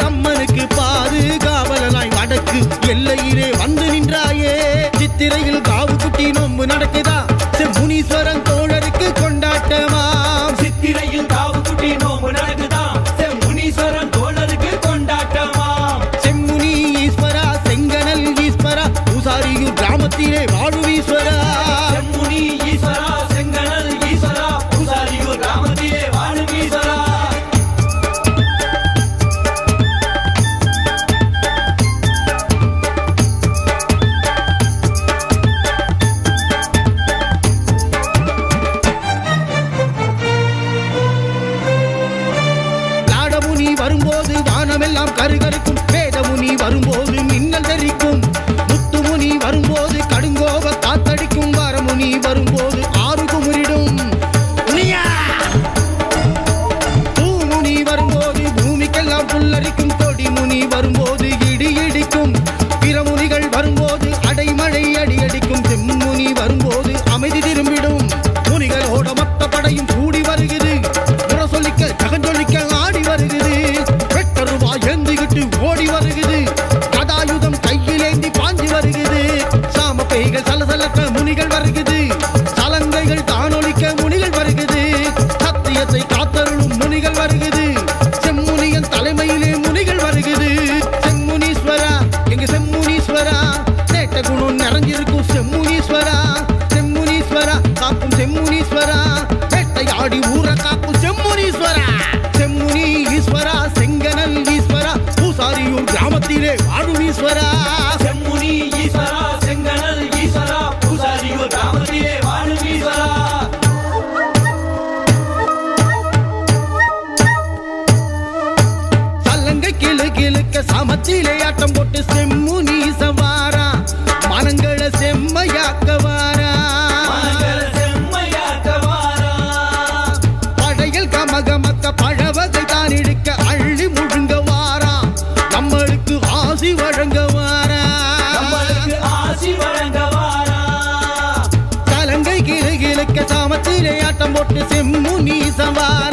அம்மனுக்கு பாதுகாவலனாய் வடக்கு எல்லையிலே வந்து நின்றாயே. சித்திரையில் காவு குட்டி நோம்பு நடக்குதா, செம்முனீஸ்வரன் தோழருக்கு கொண்டாட்டமா. சித்திரையில் காவு குட்டி நோம்பு நடக்குதா, செம்முனீஸ்வரன் தோழருக்கு கொண்டாட்டமா. செம்முனி ஈஸ்வரா செங்கனல் ஈஸ்வரா பூசாரியூர் கிராமத்திலே வாழும் ஈஸ்வரா. செம்முனி ஈஸ்வரா செங்கனல் ஈஸ்வரா பூசாரியூர் கிராமத்திலே வாழும் ஈஸ்வரா. வரும்போது வானமெல்லாம் கருகருக்கும், வேதமுனி வரும்போது மின்னல் தெரிக்கும், முத்துமுனி வரும்போது கடுங்கோப காத்தடிக்கும், வரமுனி வரும்போது ஆறு குமுறிடும், பூமுனி வரும்போது பூமிக்கெல்லாம் புல்லரிக்கும், கொடிமுனி வரும்போது இடி இடிக்கும், பிறமுனிகள் வரும்போது அடைமழை அடியடிக்கும், செம்முனி வரும்போது அமைதி திரும்பிடும். முனிகளோட மொத்த படையும் கூடி வருகிறது, சொல்லிக்க ஜகஞ்சொல்லிக்க ஆடி வருகிறது, வெட்டருவா ஏந்திக்கிட்டு ஓடி வருகிறது, கதாயுதம் கையிலேந்தி பாஞ்சி வருகிறது, சாம பேய்கள் சலசலக்க முனிகள் வருகிறது, சலங்கைகள் தானொலிக்க முனிகள் வருகிறது, சத்தியத்தை காத்தருளும் முனிகள் வருகிறது, செம்முனியன் தலைமையிலே முனிகள் வருகிறது. செம்முனீஸ்வரா எங்க செம்முனீஸ்வரா, சேட்ட குணம் நிறைஞ்சிருக்கும் செம்முனீஸ்வரா. செம்முனீஸ்வரா காக்கும் செம்முனீஸ்வரா, வேட்டையாடி ஊர காக்கும் செம்முனீஸ்வரா. செம்முனி ஈஸ்வரா செங்கனல் ஈஸ்வரா பூசாரியூர் கிராமத்திலே வாழும் ஈஸ்வரா. செம்முனி ஈஸ்வரா செங்கனல் ஈஸ்வரா பூசாரியூர் கிராமத்திலே வாழும் ஈஸ்வரா. சல்லங்கை கிளு கிளுக்க சமத்திலே ஆட்டம் போட்டு செம்முனி சவாரா, மனங்களை செம்மையாக்க வாரா, படையல் கமகமக்க பழவகை தான் இழுக்க அள்ளி முழுங்க வாரா, நம்மளுக்கு ஆசி வழங்க வாரா, ஆசி வழங்க வாரா. சலங்கை கிளு கிளுக்க சமத்திலே ஆட்டம் போட்டு செம்முனி சவாரா.